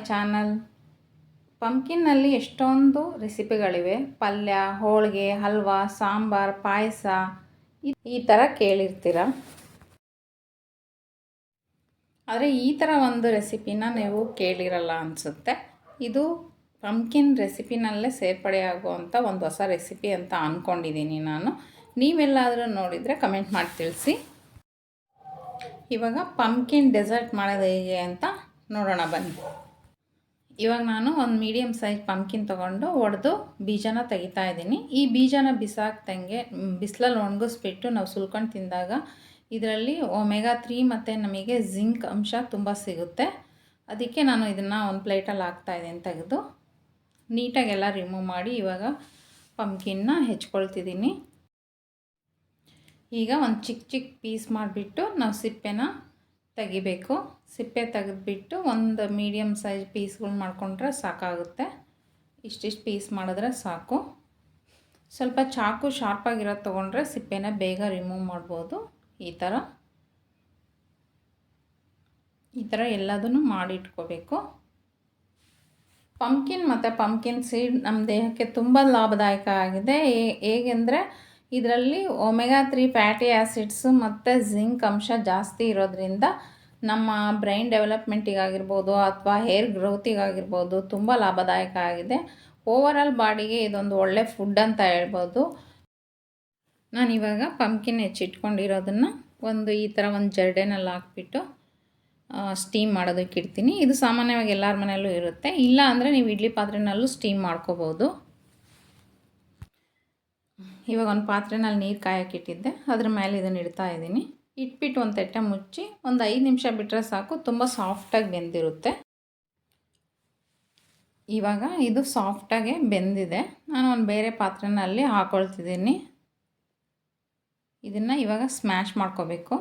Channel. ಪಂಪ್ಕಿನ್ನಲ್ಲಿ ಎಷ್ಟೊಂದು ರೆಸಿಪಿಗಳಿವೆ. ಪಲ್ಯ, ಹೋಳಿಗೆ, ಹಲ್ವಾ, ಸಾಂಬಾರ್, ಪಾಯಸ ಈ ಥರ ಕೇಳಿರ್ತೀರ. ಆದರೆ ಈ ಥರ ಒಂದು ರೆಸಿಪಿನ ನೀವು ಕೇಳಿರಲ್ಲ ಅನಿಸುತ್ತೆ. ಇದು ಪಂಪ್ಕಿನ್ ರೆಸಿಪಿನಲ್ಲೇ ಸೇರ್ಪಡೆಯಾಗುವಂಥ ಒಂದು ಹೊಸ ರೆಸಿಪಿ ಅಂತ ಅಂದ್ಕೊಂಡಿದ್ದೀನಿ ನಾನು. ನೀವೆಲ್ಲಾದರೂ ನೋಡಿದರೆ ಕಮೆಂಟ್ ಮಾಡಿ ತಿಳಿಸಿ. ಇವಾಗ ಪಂಪ್ಕಿನ್ ಡೆಸರ್ಟ್ ಮಾಡೋದು ಹೇಗೆ ಅಂತ ನೋಡೋಣ ಬನ್ನಿ. ಇವಾಗ ನಾನು ಒಂದು ಮೀಡಿಯಮ್ ಸೈಜ್ ಪಂಪ್ಕಿನ್ ತೊಗೊಂಡು ಒಡೆದು ಬೀಜನ ತೆಗಿತಾ ಇದ್ದೀನಿ. ಈ ಬೀಜನ ಬಿಸಾಕ್ದಂಗೆ ಬಿಸಿಲಲ್ಲಿ ಒಣಗಿಸ್ಬಿಟ್ಟು ನಾವು ಸುಲ್ಕೊಂಡು ತಿಂದಾಗ ಇದರಲ್ಲಿ ಒಮೆಗಾ 3 ಮತ್ತು ನಮಗೆ ಜಿಂಕ್ ಅಂಶ ತುಂಬ ಸಿಗುತ್ತೆ. ಅದಕ್ಕೆ ನಾನು ಇದನ್ನು ಒಂದು ಪ್ಲೇಟಲ್ಲಿ ಹಾಕ್ತಾಯಿದ್ದೀನಿ. ತೆಗೆದು ನೀಟಾಗೆಲ್ಲ ರಿಮೂವ್ ಮಾಡಿ ಇವಾಗ ಪಂಪ್ಕಿನ್ನ ಹೆಚ್ಕೊಳ್ತಿದ್ದೀನಿ. ಈಗ ಒಂದು ಚಿಕ್ಕ ಪೀಸ್ ಮಾಡಿಬಿಟ್ಟು ನಾವು ಸಿಪ್ಪೆನ ತೆಗಿಬೇಕು. ಸಿಪ್ಪೆ ತೆಗೆದುಬಿಟ್ಟು ಒಂದು ಮೀಡಿಯಮ್ ಸೈಜ್ ಪೀಸ್ಗಳು ಮಾಡಿಕೊಂಡ್ರೆ ಸಾಕಾಗುತ್ತೆ. ಇಷ್ಟಿಷ್ಟು ಪೀಸ್ ಮಾಡಿದ್ರೆ ಸಾಕು. ಸ್ವಲ್ಪ ಚಾಕು ಶಾರ್ಪಾಗಿರೋದು ತೊಗೊಂಡ್ರೆ ಸಿಪ್ಪೆನ ಬೇಗ ರಿಮೂವ್ ಮಾಡ್ಬೋದು. ಈ ಥರ ಎಲ್ಲದನ್ನು ಮಾಡಿಟ್ಕೋಬೇಕು. ಪಂಪ್ಕಿನ್ ಮತ್ತು ಪಂಪ್ಕಿನ್ ಸೀಡ್ ನಮ್ಮ ದೇಹಕ್ಕೆ ತುಂಬ ಲಾಭದಾಯಕ ಆಗಿದೆ. ಹೇಗೆಂದರೆ ಇದರಲ್ಲಿ ಒಮೆಗಾ 3 ಫ್ಯಾಟಿ ಆ್ಯಸಿಡ್ಸು ಮತ್ತು ಜಿಂಕ್ ಅಂಶ ಜಾಸ್ತಿ ಇರೋದ್ರಿಂದ ನಮ್ಮ ಬ್ರೈನ್ ಡೆವಲಪ್ಮೆಂಟಿಗಾಗಿರ್ಬೋದು ಅಥವಾ ಹೇರ್ ಗ್ರೋತಿಗಾಗಿರ್ಬೋದು ತುಂಬ ಲಾಭದಾಯಕ ಆಗಿದೆ. ಓವರಾಲ್ ಬಾಡಿಗೆ ಇದೊಂದು ಒಳ್ಳೆ ಫುಡ್ ಅಂತ ಹೇಳ್ಬೋದು. ನಾನಿವಾಗ ಪಂಪ್ಕಿನ್ ಹೆಚ್ಚಿಟ್ಕೊಂಡಿರೋದನ್ನು ಈ ಥರ ಒಂದು ಜರ್ಡೆನಲ್ಲಿ ಹಾಕ್ಬಿಟ್ಟು ಸ್ಟೀಮ್ ಮಾಡೋದಕ್ಕೆ ಇಡ್ತೀನಿ. ಇದು ಸಾಮಾನ್ಯವಾಗಿ ಎಲ್ಲರ ಮನೆಯಲ್ಲೂ ಇರುತ್ತೆ. ಇಲ್ಲ ಅಂದರೆ ನೀವು ಇಡ್ಲಿ ಪಾತ್ರೆನಲ್ಲೂ ಸ್ಟೀಮ್ ಮಾಡ್ಕೋಬೋದು. ಇವಾಗ ಒಂದು ಪಾತ್ರೆನಲ್ಲಿ ನೀರು ಕಾಯೋಕ್ಕಿಟ್ಟಿದ್ದೆ, ಅದ್ರ ಮೇಲೆ ಇದನ್ನು ಇಡ್ತಾ ಇದ್ದೀನಿ. ಇಟ್ಬಿಟ್ಟು ಒಂದು ತಟ್ಟೆ ಮುಚ್ಚಿ ಒಂದು 5 ನಿಮಿಷ ಬಿಟ್ಟರೆ ಸಾಕು. ತುಂಬ ಸಾಫ್ಟಾಗಿ ಬೆಂದಿರುತ್ತೆ. ಇವಾಗ ಇದು ಸಾಫ್ಟಾಗೆ ಬೆಂದಿದೆ. ನಾನು ಒಂದು ಬೇರೆ ಪಾತ್ರೆನಲ್ಲಿ ಹಾಕ್ಕೊಳ್ತಿದ್ದೀನಿ. ಇದನ್ನು ಇವಾಗ ಸ್ಮ್ಯಾಶ್ ಮಾಡ್ಕೋಬೇಕು.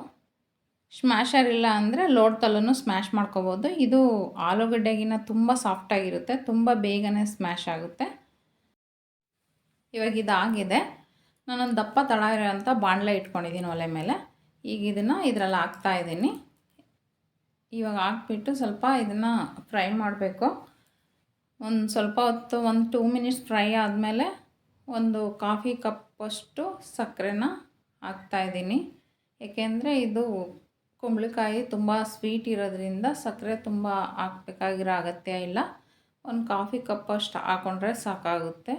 ಸ್ಮ್ಯಾಶರ್ ಇಲ್ಲ ಅಂದರೆ ಲೋಡ್ತಲ್ಲೂ ಸ್ಮ್ಯಾಶ್ ಮಾಡ್ಕೋಬೋದು. ಇದು ಆಲೂಗಡ್ಡೆಗಿನ ತುಂಬ ಸಾಫ್ಟಾಗಿರುತ್ತೆ, ತುಂಬ ಬೇಗನೆ ಸ್ಮ್ಯಾಶ್ ಆಗುತ್ತೆ. ಇವಾಗ ಇದಾಗಿದೆ. ನಾನೊಂದು ದಪ್ಪ ತಳ ಇರೋಂಥ ಬಾಣಲೆ ಇಟ್ಕೊಂಡಿದ್ದೀನಿ ಒಲೆ ಮೇಲೆ. ಈಗ ಇದನ್ನು ಇದರಲ್ಲಿ ಹಾಕ್ತಾಯಿದ್ದೀನಿ. ಇವಾಗ ಹಾಕ್ಬಿಟ್ಟು ಸ್ವಲ್ಪ ಇದನ್ನು ಫ್ರೈ ಮಾಡಬೇಕು. ಒಂದು ಸ್ವಲ್ಪ ಹೊತ್ತು, ಒಂದು 2 ಮಿನಿಟ್ಸ್ ಫ್ರೈ ಆದಮೇಲೆ ಒಂದು ಕಾಫಿ ಕಪ್ಪಷ್ಟು ಸಕ್ಕರೆನ ಹಾಕ್ತಾಯಿದ್ದೀನಿ. ಏಕೆಂದರೆ ಇದು ಕುಂಬಳಕಾಯಿ ತುಂಬ ಸ್ವೀಟ್ ಇರೋದ್ರಿಂದ ಸಕ್ಕರೆ ತುಂಬ ಹಾಕಬೇಕಾಗಿರೋ ಅಗತ್ಯ ಇಲ್ಲ. ಒಂದು ಕಾಫಿ ಕಪ್ಪಷ್ಟು ಹಾಕ್ಕೊಂಡ್ರೆ ಸಾಕಾಗುತ್ತೆ.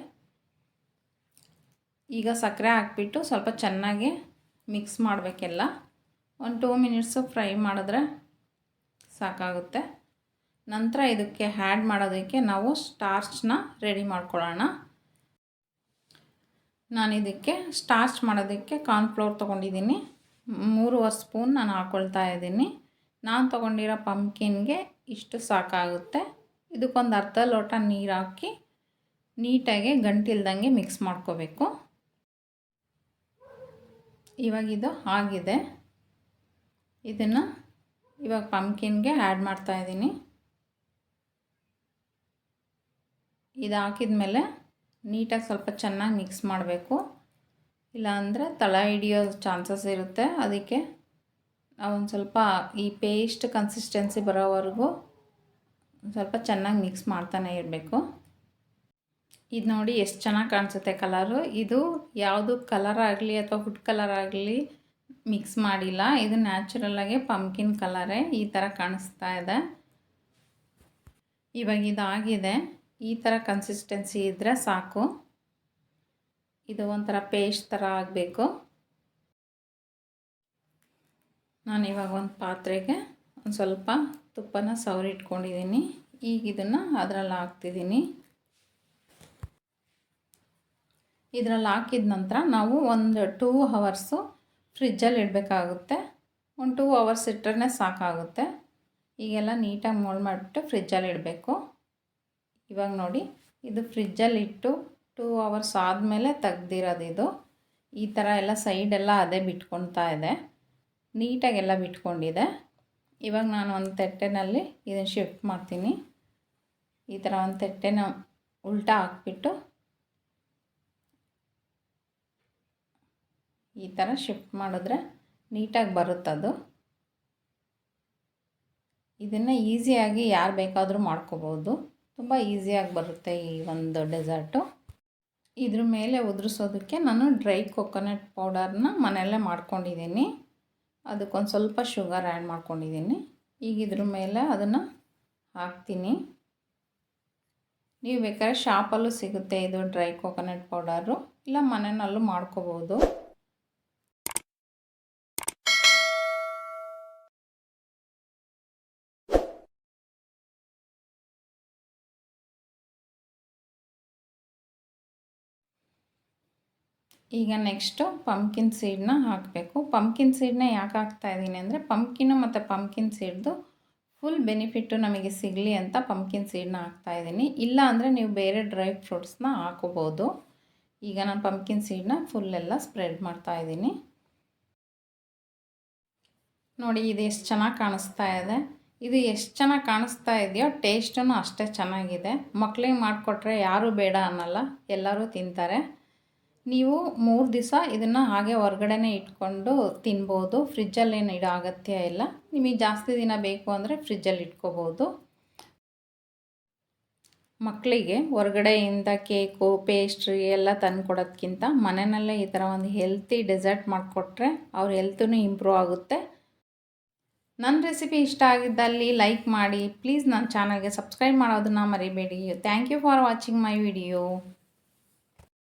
ಈಗ ಸಕ್ಕರೆ ಹಾಕ್ಬಿಟ್ಟು ಸ್ವಲ್ಪ ಚೆನ್ನಾಗಿ ಮಿಕ್ಸ್ ಮಾಡಬೇಕೆಲ್ಲ. ಒಂದು 2 ಮಿನಿಟ್ಸು ಫ್ರೈ ಮಾಡಿದ್ರೆ ಸಾಕಾಗುತ್ತೆ. ನಂತರ ಇದಕ್ಕೆ ಆ್ಯಡ್ ಮಾಡೋದಕ್ಕೆ ನಾವು ಸ್ಟಾರ್ಚ್ನ ರೆಡಿ ಮಾಡ್ಕೊಳ್ಳೋಣ. ನಾನು ಇದಕ್ಕೆ ಸ್ಟಾರ್ಚ್ ಮಾಡೋದಕ್ಕೆ ಕಾರ್ನ್ಫ್ಲೋರ್ ತೊಗೊಂಡಿದ್ದೀನಿ. 3 ಸ್ಪೂನ್ ನಾನು ಹಾಕ್ಕೊಳ್ತಾ ಇದ್ದೀನಿ. ನಾನು ತೊಗೊಂಡಿರೋ ಪಂಪ್ಕಿನ್ಗೆ ಇಷ್ಟು ಸಾಕಾಗುತ್ತೆ. ಇದಕ್ಕೊಂದು ಅರ್ಧ ಲೋಟ ನೀರು ಹಾಕಿ ನೀಟಾಗಿ ಗಂಟಿಲ್ದಂಗೆ ಮಿಕ್ಸ್ ಮಾಡ್ಕೋಬೇಕು. ಇವಾಗ ಇದು ಆಗಿದೆ. ಇದನ್ನು ಇವಾಗ ಪಂಪ್ಕಿನ್ಗೆ ಆ್ಯಡ್ ಮಾಡ್ತಾಯಿದ್ದೀನಿ. ಇದು ಹಾಕಿದ ಮೇಲೆ ನೀಟಾಗಿ ಸ್ವಲ್ಪ ಚೆನ್ನಾಗಿ ಮಿಕ್ಸ್ ಮಾಡಬೇಕು. ಇಲ್ಲಾಂದರೆ ತಳ ಹಿಡಿಯೋ ಚಾನ್ಸಸ್ ಇರುತ್ತೆ. ಅದಕ್ಕೆ ಒಂದು ಸ್ವಲ್ಪ ಈ ಪೇಸ್ಟ್ ಕನ್ಸಿಸ್ಟೆನ್ಸಿ ಬರೋವರೆಗೂ ಸ್ವಲ್ಪ ಚೆನ್ನಾಗಿ ಮಿಕ್ಸ್ ಮಾಡ್ತಾನೆ ಇರಬೇಕು. ಇದು ನೋಡಿ ಎಷ್ಟು ಚೆನ್ನಾಗಿ ಕಾಣಿಸುತ್ತೆ ಕಲರು. ಇದು ಯಾವುದು ಕಲರ್ ಆಗಲಿ ಅಥವಾ ಫುಡ್ ಕಲರ್ ಆಗಲಿ ಮಿಕ್ಸ್ ಮಾಡಿಲ್ಲ. ಇದು ನ್ಯಾಚುರಲ್ಲಾಗಿ ಪಂಪ್ಕಿನ್ ಕಲರೇ ಈ ಥರ ಕಾಣಿಸ್ತಾ ಇದೆ. ಇವಾಗ ಇದಾಗಿದೆ. ಈ ಥರ ಕನ್ಸಿಸ್ಟೆನ್ಸಿ ಇದ್ದರೆ ಸಾಕು. ಇದು ಒಂಥರ ಪೇಸ್ಟ್ ಥರ ಆಗಬೇಕು. ನಾನಿವಾಗ ಒಂದು ಪಾತ್ರೆಗೆ ಒಂದು ಸ್ವಲ್ಪ ತುಪ್ಪನ ಸವರಿಟ್ಕೊಂಡಿದ್ದೀನಿ. ಈಗ ಇದನ್ನು ಅದರಲ್ಲಿ ಹಾಕ್ತಿದ್ದೀನಿ. ಇದರಲ್ಲಿ ಹಾಕಿದ ನಂತರ ನಾವು ಒಂದು 2 ಅವರ್ಸು ಫ್ರಿಜ್ಜಲ್ಲಿ ಇಡಬೇಕಾಗುತ್ತೆ. ಒಂದು 2 ಅವರ್ಸ್ ಇಟ್ಟರೆ ಸಾಕಾಗುತ್ತೆ. ಈಗೆಲ್ಲ ನೀಟಾಗಿ ಮೋಲ್ಡ್ ಮಾಡಿಬಿಟ್ಟು ಫ್ರಿಜ್ಜಲ್ಲಿ ಇಡಬೇಕು. ಇವಾಗ ನೋಡಿ, ಇದು ಫ್ರಿಜ್ಜಲ್ಲಿ ಇಟ್ಟು 2 ಅವರ್ಸ್ ಆದಮೇಲೆ ತೆಗ್ದಿರೋದು ಇದು. ಈ ಥರ ಎಲ್ಲ ಸೈಡೆಲ್ಲ ಅದೇ ಬಿಟ್ಕೊಳ್ತಾ ಇದೆ. ನೀಟಾಗೆಲ್ಲ ಬಿಟ್ಕೊಂಡಿದೆ. ಇವಾಗ ನಾನು ಒಂದು ತಟ್ಟೆನಲ್ಲಿ ಇದನ್ನು ಶಿಫ್ಟ್ ಮಾಡ್ತೀನಿ. ಈ ಥರ ಒಂದು ತಟ್ಟೆನ ಉಲ್ಟಾ ಹಾಕ್ಬಿಟ್ಟು ಈ ಥರ ಶಿಫ್ಟ್ ಮಾಡಿದ್ರೆ ನೀಟಾಗಿ ಬರುತ್ತದು. ಇದನ್ನು ಈಸಿಯಾಗಿ ಯಾರು ಬೇಕಾದರೂ ಮಾಡ್ಕೋಬೋದು. ತುಂಬ ಈಸಿಯಾಗಿ ಬರುತ್ತೆ ಈ ಒಂದು ಡೆಸರ್ಟು. ಇದ್ರ ಮೇಲೆ ಉದುರಿಸೋದಕ್ಕೆ ನಾನು ಡ್ರೈ ಕೊಕೊನಟ್ ಪೌಡರ್ನ ಮನೆಯಲ್ಲೇ ಮಾಡ್ಕೊಂಡಿದ್ದೀನಿ. ಅದಕ್ಕೊಂದು ಸ್ವಲ್ಪ ಶುಗರ್ ಆ್ಯಡ್ ಮಾಡ್ಕೊಂಡಿದ್ದೀನಿ. ಈಗ ಇದ್ರ ಮೇಲೆ ಅದನ್ನು ಹಾಕ್ತೀನಿ. ನೀವು ಬೇಕಾದ್ರೆ ಶಾಪಲ್ಲೂ ಸಿಗುತ್ತೆ ಇದು ಡ್ರೈ ಕೊಕೊನಟ್ ಪೌಡರು, ಇಲ್ಲ ಮನೆಯಲ್ಲೂ ಮಾಡ್ಕೋಬೋದು. ಈಗ ನೆಕ್ಸ್ಟು ಪಂಪ್ಕಿನ್ ಸೀಡನ್ನ ಹಾಕಬೇಕು. ಪಂಪ್ಕಿನ್ ಸೀಡನ್ನ ಯಾಕೆ ಹಾಕ್ತಾಯಿದ್ದೀನಿ ಅಂದರೆ ಪಂಪ್ಕಿನ್ನು ಮತ್ತು ಪಂಪ್ಕಿನ್ ಸೀಡ್ದು ಫುಲ್ ಬೆನಿಫಿಟ್ಟು ನಮಗೆ ಸಿಗಲಿ ಅಂತ ಪಂಪ್ಕಿನ್ ಸೀಡನ್ನ ಹಾಕ್ತಾಯಿದ್ದೀನಿ. ಇಲ್ಲ ಅಂದರೆ ನೀವು ಬೇರೆ ಡ್ರೈ ಫ್ರೂಟ್ಸ್ನ ಹಾಕೋಬೋದು. ಈಗ ನಾನು ಪಂಪ್ಕಿನ್ ಸೀಡನ್ನ ಫುಲ್ಲೆಲ್ಲ ಸ್ಪ್ರೆಡ್ ಮಾಡ್ತಾಯಿದ್ದೀನಿ. ನೋಡಿ ಇದು ಎಷ್ಟು ಚೆನ್ನಾಗಿ ಕಾಣಿಸ್ತಾ ಇದೆ. ಇದು ಎಷ್ಟು ಚೆನ್ನಾಗಿ ಕಾಣಿಸ್ತಾ ಇದೆಯೋ ಟೇಸ್ಟೂ ಅಷ್ಟೇ ಚೆನ್ನಾಗಿದೆ. ಮಕ್ಕಳಿಗೆ ಮಾಡಿಕೊಟ್ರೆ ಯಾರೂ ಬೇಡ ಅನ್ನಲ್ಲ, ಎಲ್ಲರೂ ತಿಂತಾರೆ. ನೀವು 3 ದಿವಸ ಇದನ್ನು ಹಾಗೆ ಹೊರಗಡೆನೇ ಇಟ್ಕೊಂಡು ತಿನ್ಬೋದು. ಫ್ರಿಜ್ಜಲ್ಲೇನು ಇಡೋ ಅಗತ್ಯ ಇಲ್ಲ. ನಿಮಗೆ ಜಾಸ್ತಿ ದಿನ ಬೇಕು ಅಂದರೆ ಫ್ರಿಜ್ಜಲ್ಲಿ ಇಟ್ಕೋಬೋದು. ಮಕ್ಕಳಿಗೆ ಹೊರಗಡೆಯಿಂದ ಕೇಕು, ಪೇಸ್ಟ್ರಿ ಎಲ್ಲ ತಂದು ಕೊಡೋದಕ್ಕಿಂತ ಮನೆಯಲ್ಲೇ ಈ ಥರ ಒಂದು ಹೆಲ್ತಿ ಡೆಸರ್ಟ್ ಮಾಡಿಕೊಟ್ರೆ ಅವ್ರ ಹೆಲ್ತೂ ಇಂಪ್ರೂವ್ ಆಗುತ್ತೆ. ನನ್ನ ರೆಸಿಪಿ ಇಷ್ಟ ಆಗಿದ್ದಲ್ಲಿ ಲೈಕ್ ಮಾಡಿ. ಪ್ಲೀಸ್ ನನ್ನ ಚಾನಲ್ಗೆ ಸಬ್ಸ್ಕ್ರೈಬ್ ಮಾಡೋದನ್ನು ಮರಿಬೇಡಿ. Thank you for watching my video.